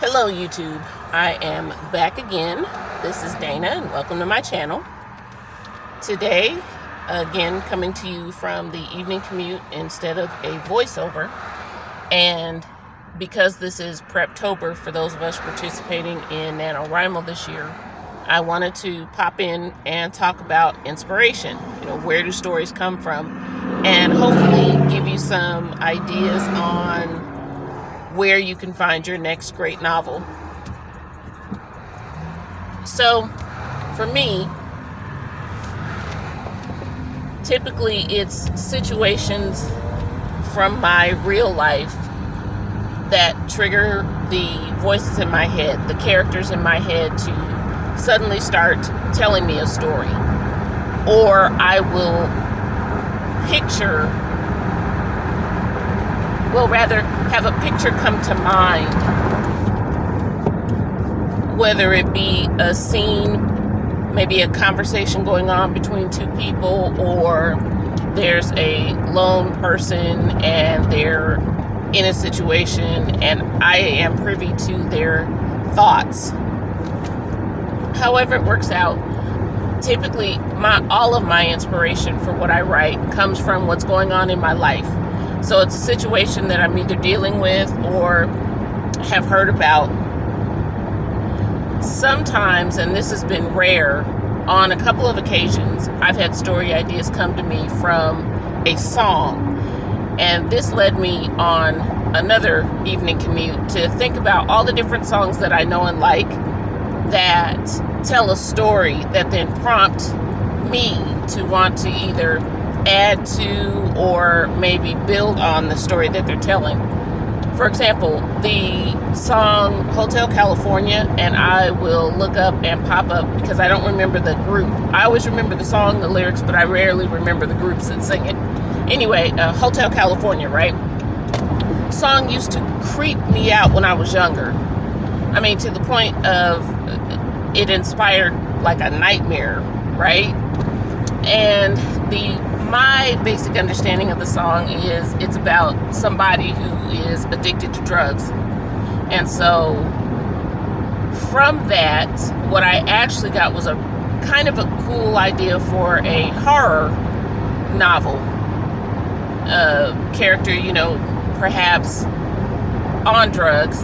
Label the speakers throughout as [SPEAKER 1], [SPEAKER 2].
[SPEAKER 1] Hello YouTube, I am back again. This is Dana and welcome to my channel. Today, again coming to you from the evening commute instead of a voiceover. And because this is Preptober for those of us participating in NaNoWriMo this year, I wanted to pop in and talk about inspiration. Where do stories come from? And hopefully give you some ideas on where you can find your next great novel. So, for me, typically it's situations from my real life that trigger the voices in my head, the characters in my head to suddenly start telling me a story. Or I will have a picture come to mind, whether it be a scene, maybe a conversation going on between two people, or there's a lone person and they're in a situation and I am privy to their thoughts. However it works out, typically all of my inspiration for what I write comes from what's going on in my life. So it's a situation that I'm either dealing with or have heard about. Sometimes, and this has been rare, on a couple of occasions, I've had story ideas come to me from a song. And this led me on another evening commute to think about all the different songs that I know and like that tell a story that then prompt me to want to either add to or maybe build on the story that they're telling. For example, the song Hotel California, and I will look up and pop up because I don't remember the group. I always remember the song, the lyrics, but I rarely remember the groups that sing it. Anyway, Hotel California, right? Song used to creep me out when I was younger. I mean, to the point of it inspired like a nightmare, right? And my basic understanding of the song is it's about somebody who is addicted to drugs. And so from that, what I actually got was a kind of a cool idea for a horror novel. Character, perhaps on drugs,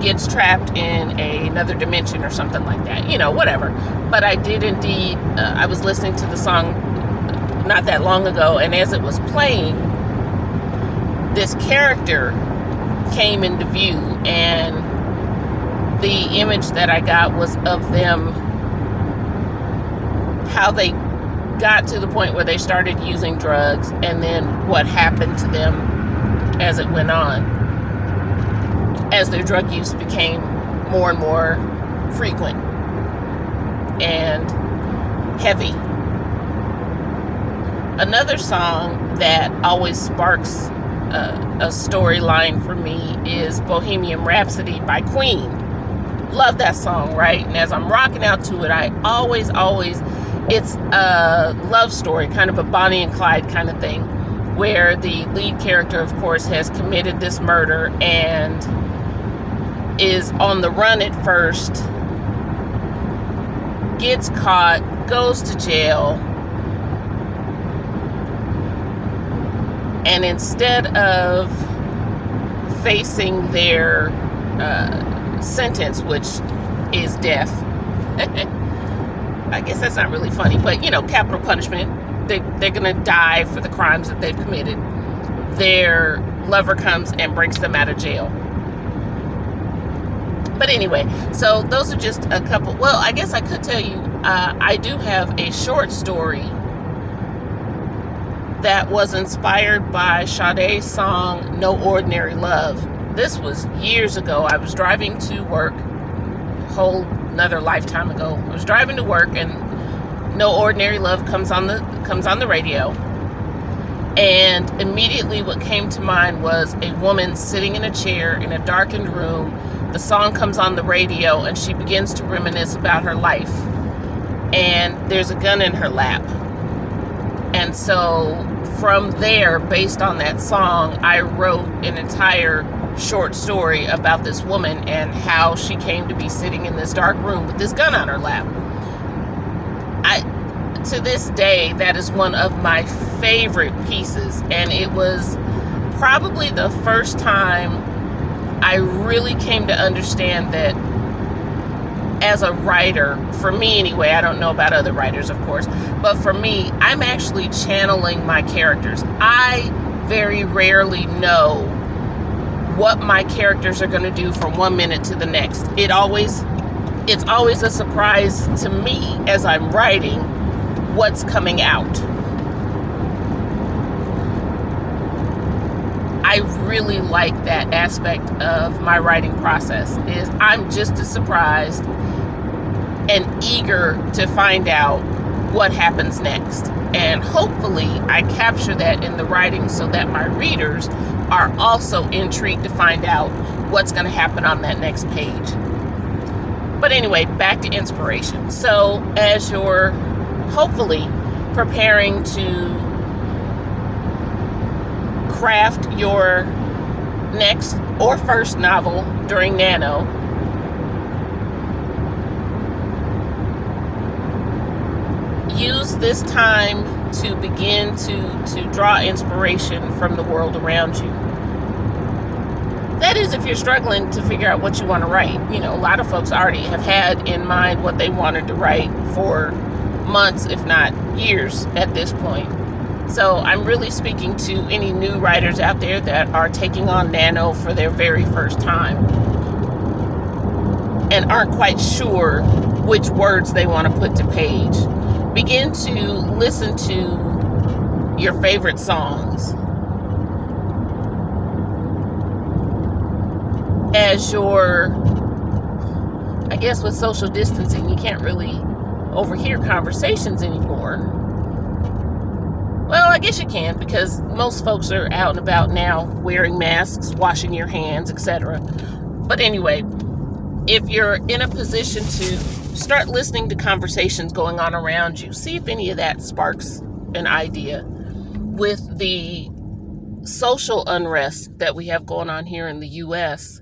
[SPEAKER 1] gets trapped in another dimension or something like that, whatever. But I did indeed, I was listening to the song not that long ago, and as it was playing, this character came into view, and the image that I got was of them, how they got to the point where they started using drugs, and then what happened to them as it went on, as their drug use became more and more frequent and heavy. Another song that always sparks a storyline for me is Bohemian Rhapsody by Queen. Love that song, right? And as I'm rocking out to it, I always, it's a love story, kind of a Bonnie and Clyde kind of thing, where the lead character, of course, has committed this murder and is on the run at first, gets caught, goes to jail, and instead of facing their sentence, which is death, I guess that's not really funny, but capital punishment, they're gonna die for the crimes that they've committed. Their lover comes and breaks them out of jail. But anyway, so those are just a couple. Well, I guess I could tell you, I do have a short story that was inspired by Sade's song, No Ordinary Love. This was years ago. I was driving to work, whole another lifetime ago. I was driving to work and No Ordinary Love comes on the radio. And immediately what came to mind was a woman sitting in a chair in a darkened room. The song comes on the radio and she begins to reminisce about her life. And there's a gun in her lap. And so from there, based on that song, I wrote an entire short story about this woman and how she came to be sitting in this dark room with this gun on her lap. To this day, that is one of my favorite pieces, and it was probably the first time I really came to understand that as a writer, for me anyway, I don't know about other writers, of course, but for me, I'm actually channeling my characters. I very rarely know what my characters are going to do from one minute to the next. It's always a surprise to me as I'm writing what's coming out. I really like that aspect of my writing process, is I'm just as surprised and eager to find out what happens next. And hopefully I capture that in the writing so that my readers are also intrigued to find out what's going to happen on that next page. But anyway, back to inspiration. So as you're hopefully preparing to craft your next or first novel during Nano, use this time to begin to draw inspiration from the world around you. That is, if you're struggling to figure out what you want to write. You know, a lot of folks already have had in mind what they wanted to write for months, if not years at this point. So I'm really speaking to any new writers out there that are taking on Nano for their very first time and aren't quite sure which words they want to put to page. Begin to listen to your favorite songs. As you're, I guess with social distancing, you can't really overhear conversations anymore. Well, I guess you can, because most folks are out and about now wearing masks, washing your hands, etc. But anyway, if you're in a position to start listening to conversations going on around you, see if any of that sparks an idea. With the social unrest that we have going on here in the U.S.,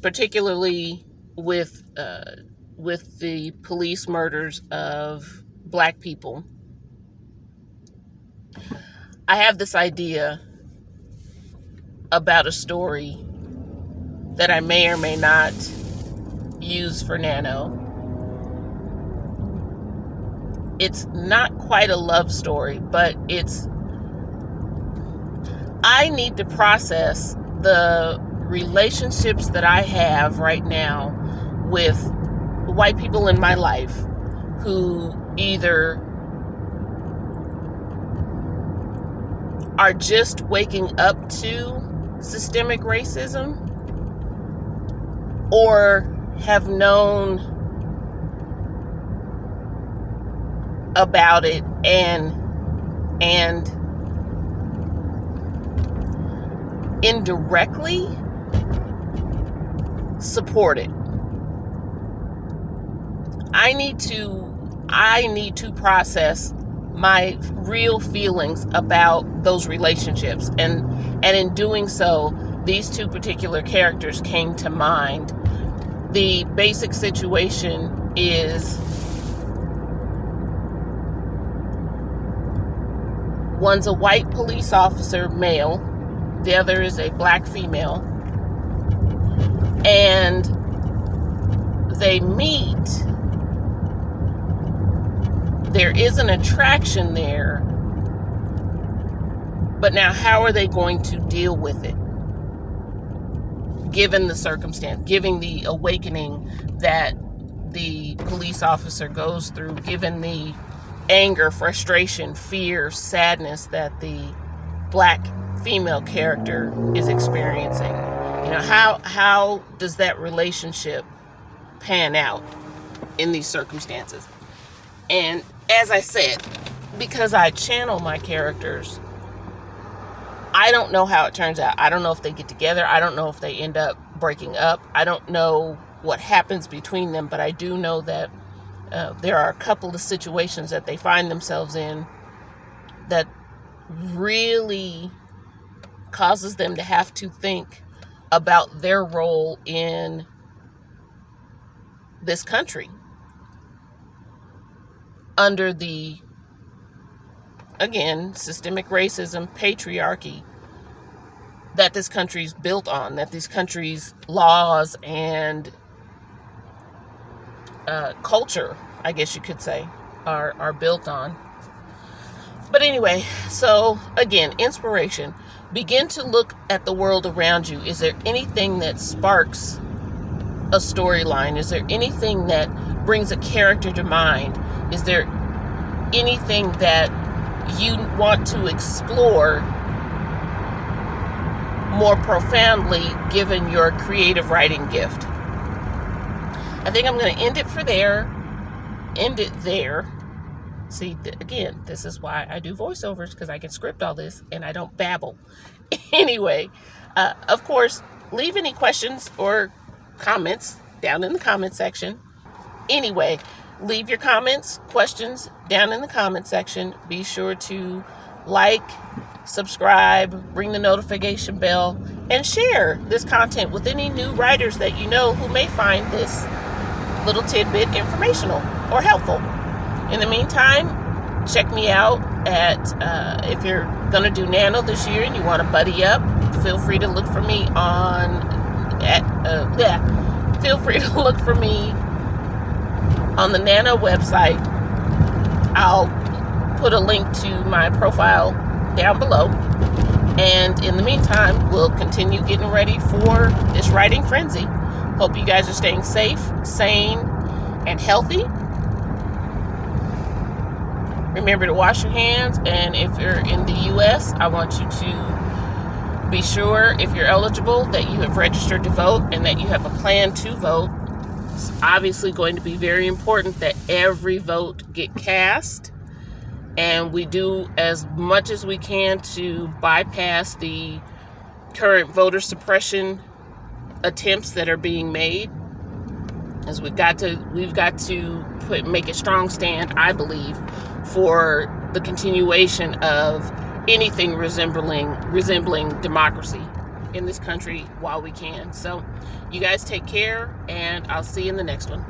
[SPEAKER 1] particularly with the police murders of Black people, I have this idea about a story that I may or may not use for Nano. It's not quite a love story, but I need to process the relationships that I have right now with white people in my life who either are just waking up to systemic racism or have known about it and indirectly support it. I need to process my real feelings about those relationships, and in doing so, these two particular characters came to mind. The basic situation is one's a white police officer, male, the other is a Black female, and they meet. There is an attraction there, but now how are they going to deal with it, given the circumstance, given the awakening that the police officer goes through, given the anger, frustration, fear, sadness that the Black female character is experiencing? You know, how does that relationship pan out in these circumstances? And as I said, because I channel my characters, I don't know how it turns out. I don't know if they get together. I don't know if they end up breaking up. I don't know what happens between them, but I do know that there are a couple of situations that they find themselves in that really causes them to have to think about their role in this country under the, again, systemic racism, patriarchy that this country's built on, that this country's laws and culture, I guess you could say, are built on. But anyway, so again, inspiration. Begin to look at the world around you. Is there anything that sparks a storyline? Is there anything that brings a character to mind? Is there anything that you want to explore more profoundly given your creative writing gift? I think I'm going to end it there. See, again, this is why I do voiceovers, because I can script all this and I don't babble. Anyway, of course, leave any questions or comments down in the comment section. Anyway, leave your comments, questions down in the comment section. Be sure to like, subscribe, ring the notification bell, and share this content with any new writers that you know who may find this little tidbit informational or helpful. In the meantime, check me out at, if you're going to do Nano this year and you want to buddy up, feel free to look for me feel free to look for me on the Nano website. I'll put a link to my profile down below. And in the meantime, we'll continue getting ready for this writing frenzy. Hope you guys are staying safe, sane, and healthy. Remember to wash your hands, and if you're in the U.S., I want you to be sure, if you're eligible, that you have registered to vote and that you have a plan to vote. It's obviously going to be very important that every vote get cast, and we do as much as we can to bypass the current voter suppression attempts that are being made. As we've got to make a strong stand, I believe, for the continuation of anything resembling democracy in this country while we can. So you guys take care, and I'll see you in the next one.